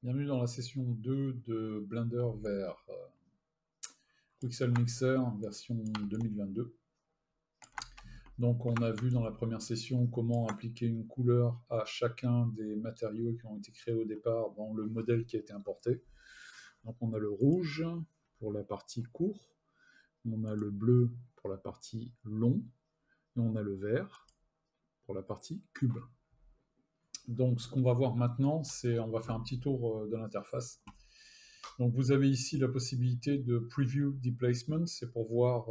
Bienvenue dans la session 2 de Blender vers Quixel Mixer version 2022. Donc on a vu dans la première session comment appliquer une couleur à chacun des matériaux qui ont été créés au départ dans le modèle qui a été importé. Donc on a le rouge pour la partie court, on a le bleu pour la partie long, et on a le vert pour la partie cube. Donc ce qu'on va voir maintenant, c'est on va faire un petit tour de l'interface. Donc vous avez ici la possibilité de Preview Displacement, c'est pour voir,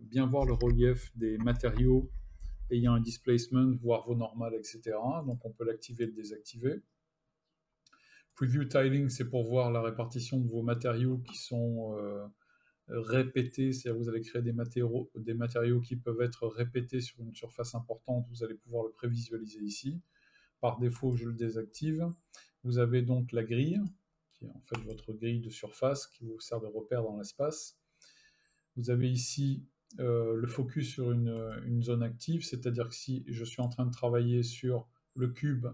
bien voir le relief des matériaux ayant un displacement, voir vos normales, etc. Donc on peut l'activer et le désactiver. Preview Tiling, c'est pour voir la répartition de vos matériaux qui sont répétés, c'est-à-dire vous allez créer des matériaux qui peuvent être répétés sur une surface importante, vous allez pouvoir le prévisualiser ici. Par défaut, je le désactive. Vous avez donc la grille, qui est en fait votre grille de surface qui vous sert de repère dans l'espace. Vous avez ici le focus sur une zone active, c'est-à-dire que si je suis en train de travailler sur le cube,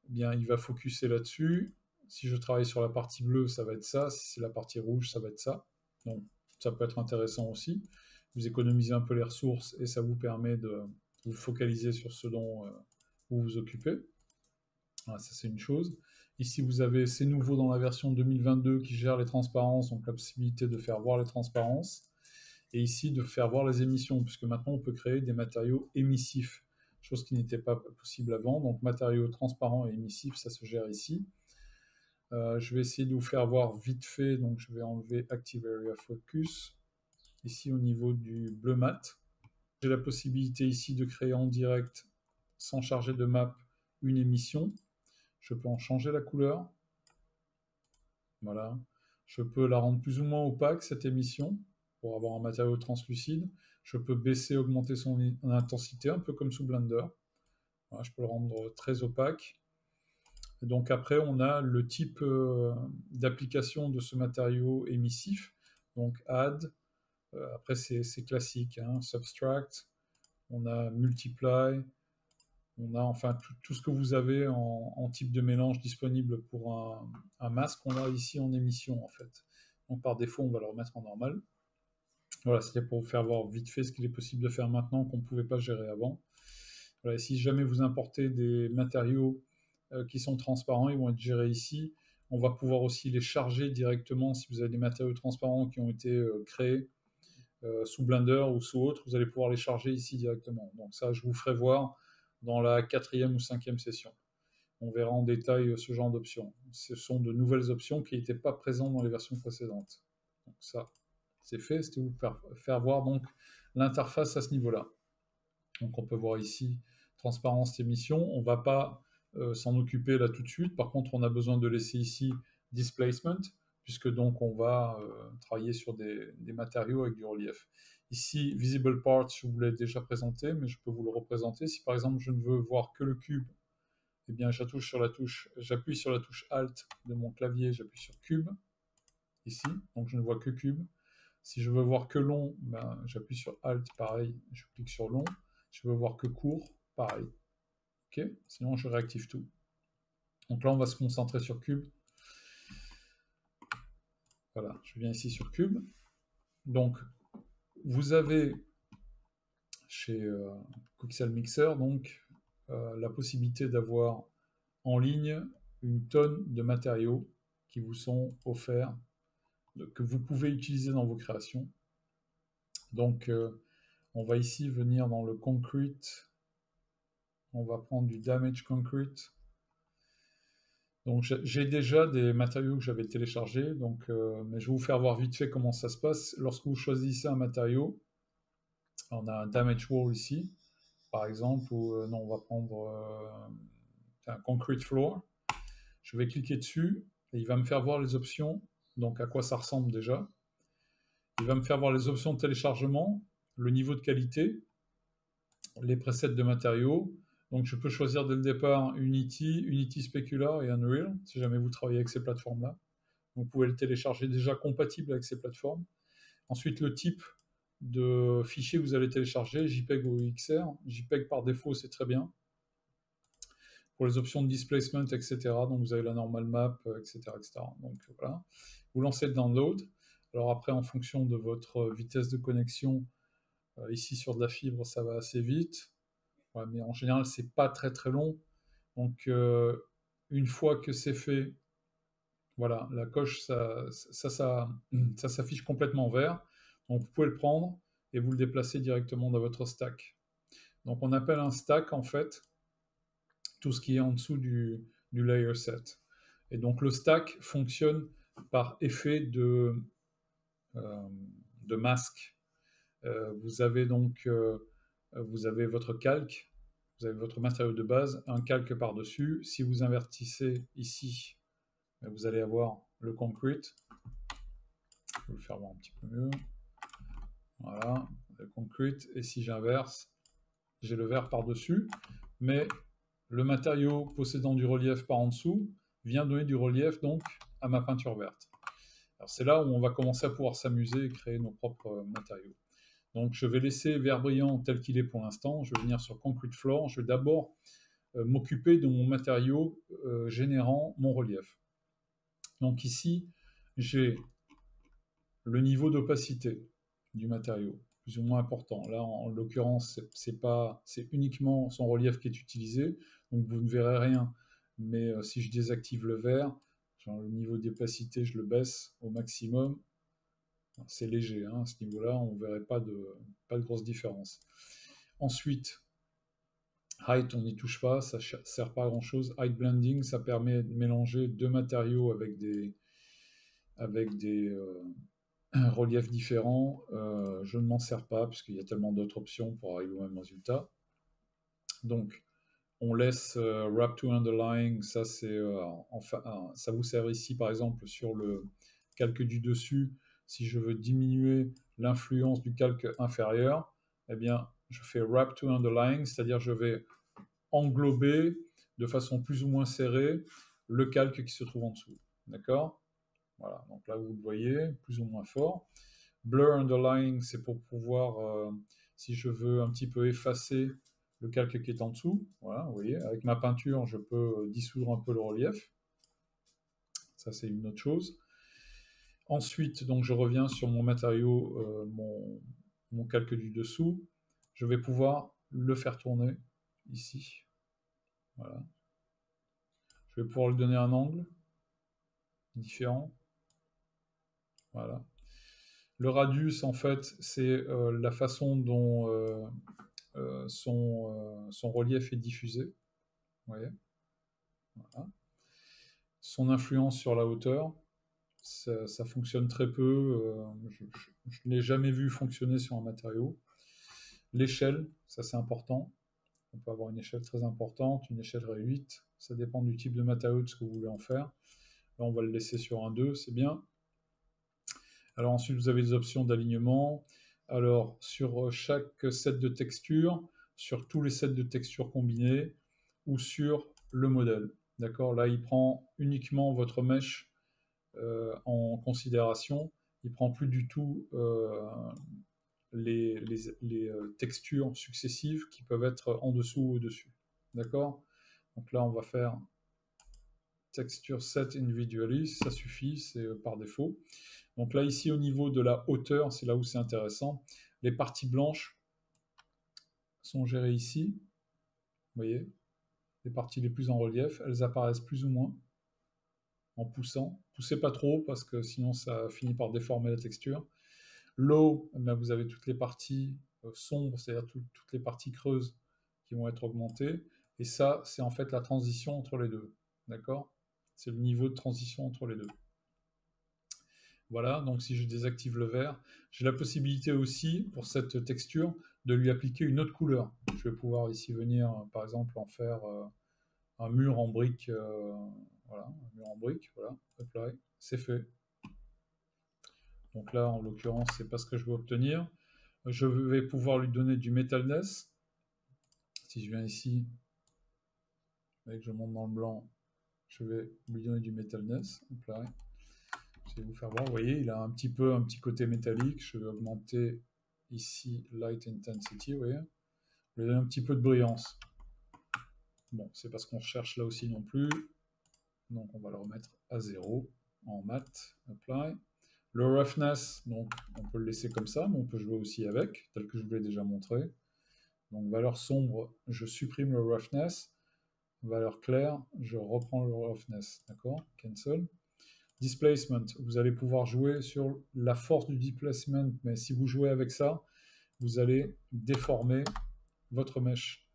eh bien, il va focuser là-dessus. Si je travaille sur la partie bleue, ça va être ça. Si c'est la partie rouge, ça va être ça. Donc, ça peut être intéressant aussi. Vous économisez un peu les ressources et ça vous permet de vous focaliser sur ce dont vous vous occupez. Voilà, ça c'est une chose. Ici, vous avez, c'est nouveau dans la version 2022 qui gère les transparences, donc la possibilité de faire voir les transparences. Et ici, de faire voir les émissions, puisque maintenant on peut créer des matériaux émissifs, chose qui n'était pas possible avant. Donc matériaux transparents et émissifs, ça se gère ici. Je vais essayer de vous faire voir vite fait, donc je vais enlever Active Area Focus. Ici au niveau du bleu mat, j'ai la possibilité ici de créer en direct, sans charger de map, une émission. Je peux en changer la couleur. Voilà. Je peux la rendre plus ou moins opaque, cette émission, pour avoir un matériau translucide. Je peux baisser, augmenter son intensité, un peu comme sous Blender. Voilà, je peux le rendre très opaque. Et donc après, on a le type d'application de ce matériau émissif. Donc Add, après c'est classique, hein, Subtract, on a Multiply, on a enfin tout ce que vous avez en type de mélange disponible pour un masque, on a ici en émission en fait. Donc par défaut, on va le remettre en normal. Voilà, c'était pour vous faire voir vite fait ce qu'il est possible de faire maintenant qu'on ne pouvait pas gérer avant. Voilà, si jamais vous importez des matériaux qui sont transparents, ils vont être gérés ici. On va pouvoir aussi les charger directement si vous avez des matériaux transparents qui ont été créés sous Blender ou sous autre, vous allez pouvoir les charger ici directement. Donc ça, je vous ferai voir dans la 4e ou 5e session. On verra en détail ce genre d'options. Ce sont de nouvelles options qui n'étaient pas présentes dans les versions précédentes. Donc ça, c'est fait. C'était vous faire voir donc l'interface à ce niveau-là. Donc on peut voir ici transparence émission. On ne va pas s'en occuper là tout de suite. Par contre, on a besoin de laisser ici displacement, puisque donc on va travailler sur des matériaux avec du relief. Ici, Visible Parts, je vous l'ai déjà présenté, mais je peux vous le représenter. Si par exemple je ne veux voir que le cube, eh bien j'appuie sur la touche Alt de mon clavier, j'appuie sur Cube, ici, donc je ne vois que Cube. Si je veux voir que long, ben, j'appuie sur Alt, pareil, je clique sur long. Je veux voir que court, pareil. Ok, sinon je réactive tout. Donc là, on va se concentrer sur Cube. Voilà, je viens ici sur Cube. Donc, vous avez chez Quixel Mixer donc la possibilité d'avoir en ligne une tonne de matériaux qui vous sont offerts, que vous pouvez utiliser dans vos créations. Donc, on va ici venir dans le Concrete. On va prendre du Damage Concrete. Donc j'ai déjà des matériaux que j'avais téléchargés, donc, mais je vais vous faire voir vite fait comment ça se passe. Lorsque vous choisissez un matériau, on a un Damage Wall ici, par exemple, ou non, on va prendre un Concrete Floor. Je vais cliquer dessus et il va me faire voir les options, donc à quoi ça ressemble déjà. Il va me faire voir les options de téléchargement, le niveau de qualité, les presets de matériaux. Donc je peux choisir dès le départ Unity, Unity Specular et Unreal, si jamais vous travaillez avec ces plateformes-là. Vous pouvez le télécharger déjà compatible avec ces plateformes. Ensuite, le type de fichier que vous allez télécharger, JPEG ou XR. JPEG par défaut, c'est très bien. pour les options de displacement, etc. Donc vous avez la normal map, etc., etc. Donc voilà, vous lancez le download. Alors après, en fonction de votre vitesse de connexion, ici sur de la fibre, ça va assez vite. Ouais, mais en général, c'est pas très très long. Donc une fois que c'est fait, voilà, la coche, ça s'affiche complètement vert. Donc vous pouvez le prendre et vous le déplacer directement dans votre stack. Donc on appelle un stack en fait tout ce qui est en dessous du layer set. Et donc le stack fonctionne par effet de masque. Vous avez donc vous avez votre calque, vous avez votre matériau de base, un calque par-dessus. Si vous invertissez ici, vous allez avoir le concrete. Je vais le faire voir un petit peu mieux. Voilà, le concrete. Et si j'inverse, j'ai le vert par-dessus. Mais le matériau possédant du relief par en dessous vient donner du relief donc à ma peinture verte. Alors c'est là où on va commencer à pouvoir s'amuser et créer nos propres matériaux. Donc je vais laisser vert brillant tel qu'il est pour l'instant. Je vais venir sur Concrete Floor. Je vais d'abord m'occuper de mon matériau générant mon relief. Donc ici, j'ai le niveau d'opacité du matériau, plus ou moins important. Là, en l'occurrence, c'est uniquement son relief qui est utilisé, donc vous ne verrez rien. Mais si je désactive le vert, genre le niveau d'opacité, je le baisse au maximum. C'est léger, hein, à ce niveau-là, on ne verrait pas de grosse différence. Ensuite, height, on n'y touche pas, ça ne sert pas à grand-chose. Height blending, ça permet de mélanger deux matériaux avec des reliefs différents. Je ne m'en sers pas, puisqu'il y a tellement d'autres options pour arriver au même résultat. Donc, on laisse wrap to underlying, ça c'est ça vous sert ici par exemple sur le calque du dessus. Si je veux diminuer l'influence du calque inférieur, eh bien je fais wrap to underlying, c'est-à-dire je vais englober de façon plus ou moins serrée le calque qui se trouve en dessous. D'accord? Voilà, donc là vous le voyez, plus ou moins fort. Blur underlying, c'est pour pouvoir, si je veux un petit peu effacer le calque qui est en dessous. Voilà, vous voyez, avec ma peinture, je peux dissoudre un peu le relief. Ça, c'est une autre chose. Ensuite, donc, je reviens sur mon matériau, mon calque du dessous. Je vais pouvoir le faire tourner ici. Voilà. Je vais pouvoir lui donner un angle différent. Voilà. Le radius, en fait, c'est la façon dont son relief est diffusé. Vous voyez, voilà. Son influence sur la hauteur, ça fonctionne très peu. Je ne l'ai jamais vu fonctionner sur un matériau. L'échelle, ça c'est important. On peut avoir une échelle très importante, une échelle réduite. Ça dépend du type de matériau, de ce que vous voulez en faire. Là, on va le laisser sur un 2, c'est bien. Alors ensuite, vous avez des options d'alignement. Alors, sur chaque set de textures, sur tous les sets de textures combinés, ou sur le modèle. D'accord? Là, il prend uniquement votre mesh en considération. Il ne prend plus du tout les textures successives qui peuvent être en dessous ou au-dessus. D'accord? Donc là, on va faire texture set individually, ça suffit, c'est par défaut. Donc là, ici, au niveau de la hauteur, c'est là où c'est intéressant. Les parties blanches sont gérées ici. Vous voyez, les parties les plus en relief, elles apparaissent plus ou moins en poussant. Poussez pas trop parce que sinon ça finit par déformer la texture. Low, eh bien, vous avez toutes les parties sombres, c'est-à-dire toutes les parties creuses qui vont être augmentées. Et ça, c'est en fait la transition entre les deux. D'accord? C'est le niveau de transition entre les deux. Voilà, donc si je désactive le vert, j'ai la possibilité aussi, pour cette texture, de lui appliquer une autre couleur. Je vais pouvoir ici venir, par exemple, en faire un mur en brique. Voilà, un mur en brique, voilà, apply, c'est fait. Donc là, en l'occurrence, c'est pas ce que je veux obtenir. Je vais pouvoir lui donner du metalness. Si je viens ici, et que je monte dans le blanc, je vais lui donner du metalness. Apply. Je vais vous faire voir, vous voyez, il a un petit côté métallique. Je vais augmenter ici Light Intensity, vous voyez. Je vais donner un petit peu de brillance. Bon, c'est parce qu'on cherche là aussi non plus. Donc on va le remettre à 0 en math, apply. Le roughness, donc on peut le laisser comme ça, mais on peut jouer aussi avec, tel que je vous l'ai déjà montré. Donc valeur sombre, je supprime le roughness. Valeur claire, je reprends le roughness. D'accord? Cancel. Displacement, vous allez pouvoir jouer sur la force du displacement, mais si vous jouez avec ça, vous allez déformer votre mèche.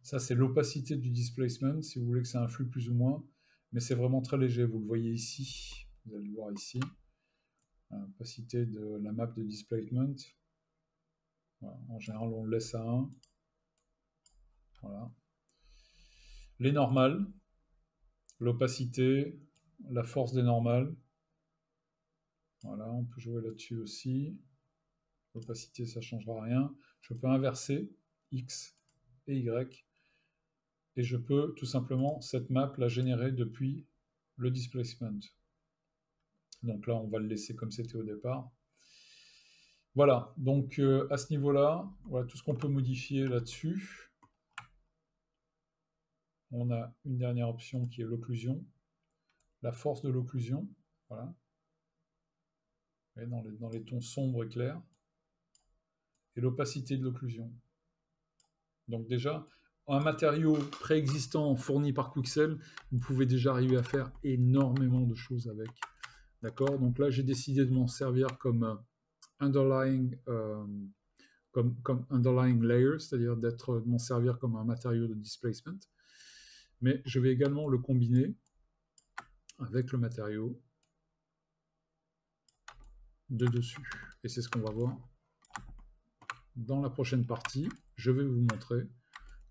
Ça, c'est l'opacité du displacement, si vous voulez que ça influe plus ou moins, mais c'est vraiment très léger, vous le voyez ici, vous allez le voir ici, l'opacité de la map de displacement. Voilà. En général, on le laisse à 1. Voilà. Les normales, l'opacité, la force des normales. Voilà, on peut jouer là-dessus aussi. L'opacité, ça ne changera rien. Je peux inverser X et Y. Et je peux tout simplement, cette map, la générer depuis le displacement. Donc là, on va le laisser comme c'était au départ. Voilà, donc à ce niveau-là, voilà tout ce qu'on peut modifier là-dessus. On a une dernière option qui est l'occlusion. La force de l'occlusion, voilà. Et dans les tons sombres et clairs. Et l'opacité de l'occlusion. Donc déjà, un matériau préexistant fourni par Quixel, vous pouvez déjà arriver à faire énormément de choses avec. D'accord? Donc là, j'ai décidé de m'en servir comme underlying, comme underlying layer, c'est-à-dire de m'en servir comme un matériau de displacement. Mais je vais également le combiner avec le matériau de dessus. Et c'est ce qu'on va voir dans la prochaine partie. Je vais vous montrer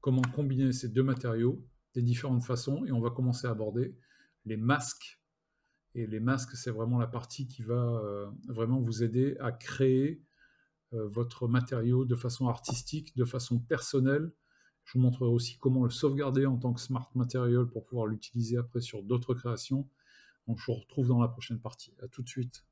comment combiner ces deux matériaux des différentes façons, et on va commencer à aborder les masques. Et les masques, c'est vraiment la partie qui va vraiment vous aider à créer votre matériau de façon artistique, de façon personnelle. Je vous montrerai aussi comment le sauvegarder en tant que Smart Material pour pouvoir l'utiliser après sur d'autres créations. Donc je vous retrouve dans la prochaine partie. À tout de suite.